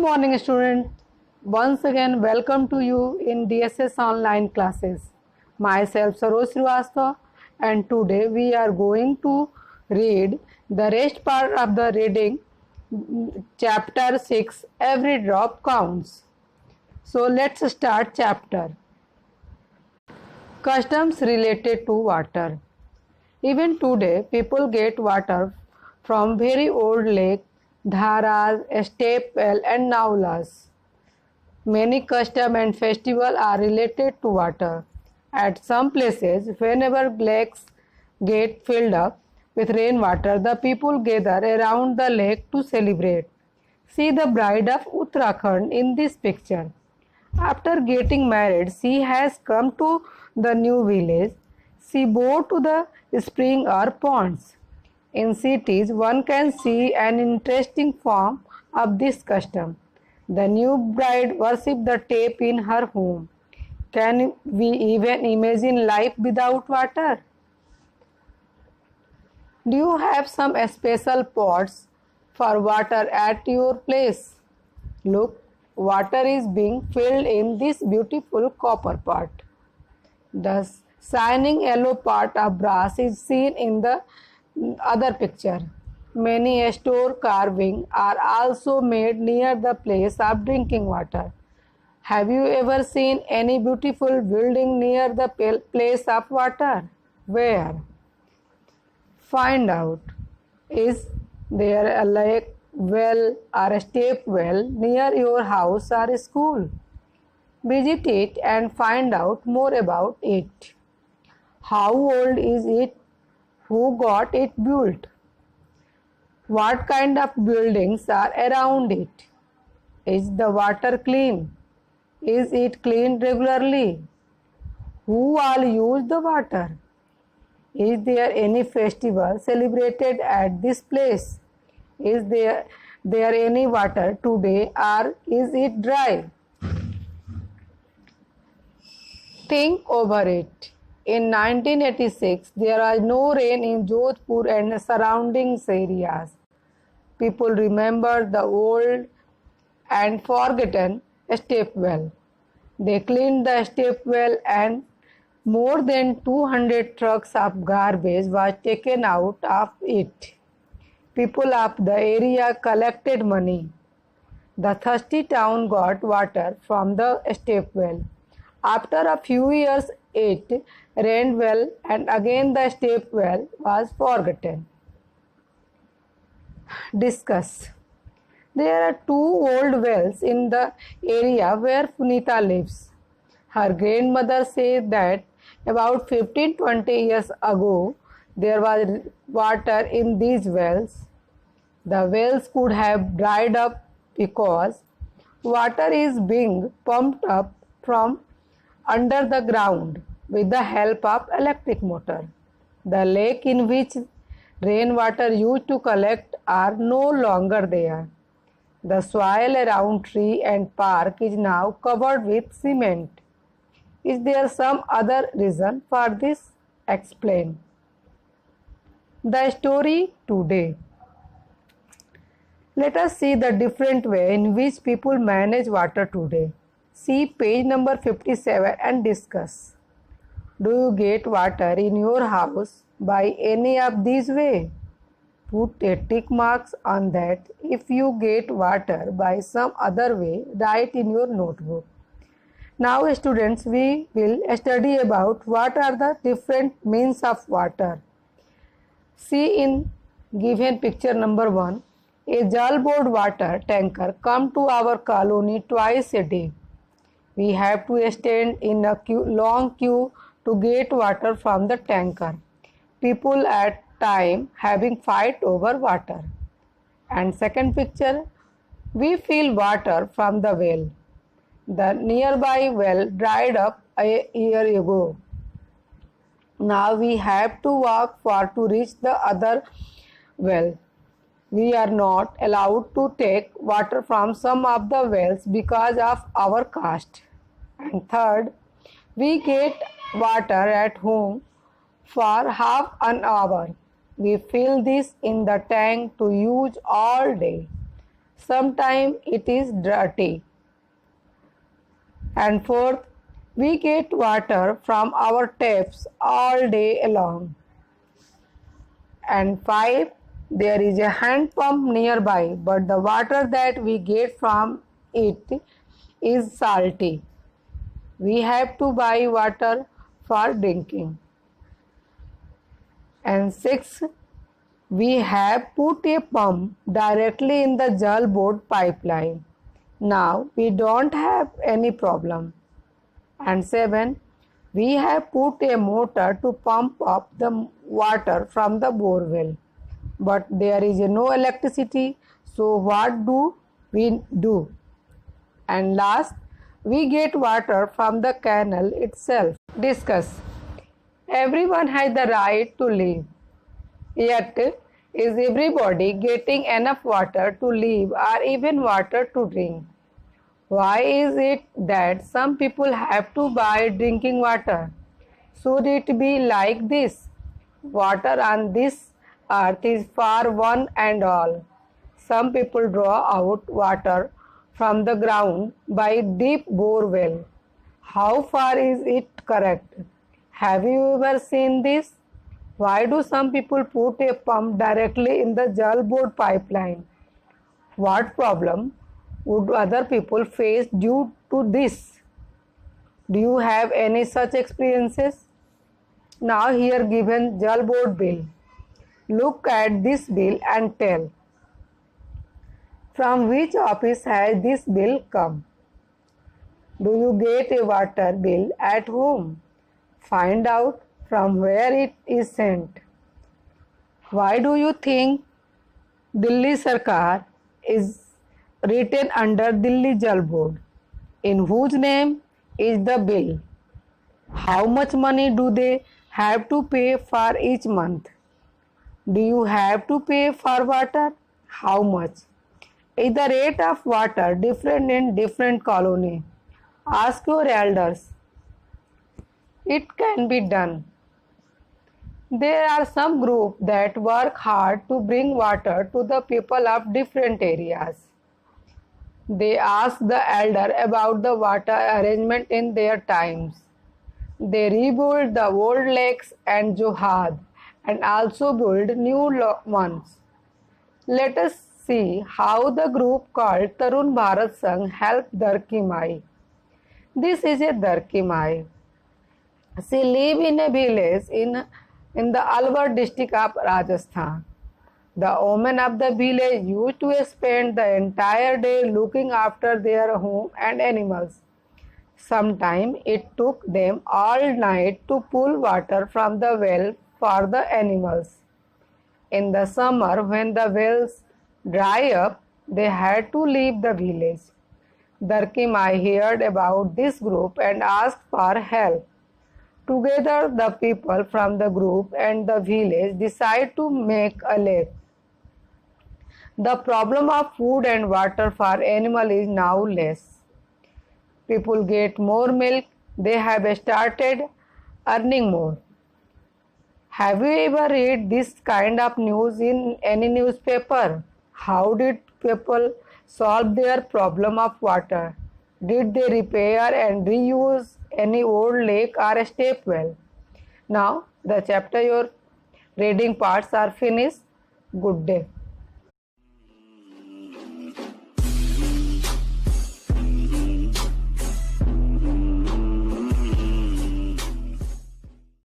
morning, students. Once again, welcome to you in DSS online classes. Myself, Saroj Srivastava, and today we are going to read the rest part of the reading, chapter 6, Every Drop Counts. So let's start chapter. Customs related to water. Even today, people get water from very old lakes, dharas, step well, and naulas. Many customs and festivals are related to water. At some places, whenever lakes get filled up with rainwater, the people gather around the lake to celebrate. See the bride of Uttarakhand in this picture. After getting married, she has come to the new village. She bore to the spring or ponds. In cities, one can see an interesting form of this custom. The new bride worships the tap in her home. Can we even imagine life without water? Do you have some special pots for water at your place? Look, water is being filled in this beautiful copper pot. The shining yellow part of brass is seen in the other picture. Many store carvings are also made near the place of drinking water. Have you ever seen any beautiful building near the place of water? Where? Find out. Is there a lake, well, or a step well near your house or school? Visit it and find out more about it. How old is it? Who got it built? What kind of buildings are around it? Is the water clean? Is it cleaned regularly? Who all use the water? Is there any festival celebrated at this place? Is there any water today or is it dry? Think over it. In 1986, there was no rain in Jodhpur and surrounding areas. People remember the old and forgotten step well. They cleaned the step well and more than 200 trucks of garbage was taken out of it. People of the area collected money. The thirsty town got water from the step well. After a few years, it rained well and again the step well was forgotten. Discuss. There are two old wells in the area where Punita lives. Her grandmother said that about 15-20 years ago, there was water in these wells. The wells could have dried up because water is being pumped up from under the ground with the help of electric motor. The lake in which rainwater used to collect are no longer there. The soil around tree and park is now covered with cement. Is there some other reason for this? Explain. The story today. Let us see the different way in which people manage water today. See page number 57 and discuss. Do you get water in your house by any of these ways? Put a tick marks on that. If you get water by some other way, write in your notebook. Now students, we will study about what are the different means of water. See in given picture number 1, a Jalboard water tanker come to our colony twice a day. We have to stand in a long queue to get water from the tanker. People at time having fight over water. And second picture, we fill water from the well. The nearby well dried up a year ago. Now we have to walk far to reach the other well. We are not allowed to take water from some of the wells because of our caste. And third, we get water at home for half an hour. We fill this in the tank to use all day. Sometimes it is dirty. And fourth, we get water from our taps all day long. And five, there is a hand pump nearby, but the water that we get from it is salty. We have to buy water for drinking. And six, we have put a pump directly in the Jal Board pipeline. Now we don't have any problem. And seven, we have put a motor to pump up the water from the borewell. But there is no electricity, so what do we do? And last, we get water from the canal itself. Discuss. Everyone has the right to live. Yet, is everybody getting enough water to live or even water to drink? Why is it that some people have to buy drinking water? Should it be like this? Water on this earth is for one and all. Some people draw out water from the ground by deep bore well. How far is it correct? Have you ever seen this? Why do some people put a pump directly in the Jal Board pipeline? What problem would other people face due to this? Do you have any such experiences? Now here given Jal Board bill. Look at this bill and tell. From which office has this bill come? Do you get a water bill at home? Find out from where it is sent. Why do you think Delhi Sarkar is written under Delhi Jal Board? In whose name is the bill? How much money do they have to pay for each month? Do you have to pay for water? How much? Is the rate of water different in different colony? Ask your elders. It can be done. There are some groups that work hard to bring water to the people of different areas. They ask the elder about the water arrangement in their times. They rebuild the old lakes and Johad and also build new ones. Let us see how the group called Tarun Bharat Sangh helped Darki Mai. This is a Darki Mai. She lives in a village in the Alwar district of Rajasthan. The women of the village used to spend the entire day looking after their home and animals. Sometimes it took them all night to pull water from the well for the animals. In the summer, when the wells dry up, they had to leave the village. Darki Mai heard about this group and asked for help. Together, the people from the group and the village decide to make a lake. The problem of food and water for animals is now less. People get more milk, they have started earning more. Have you ever read this kind of news in any newspaper? How did people solve their problem of water? Did they repair and reuse any old lake or a step well? Now, the chapter your reading parts are finished. Good day.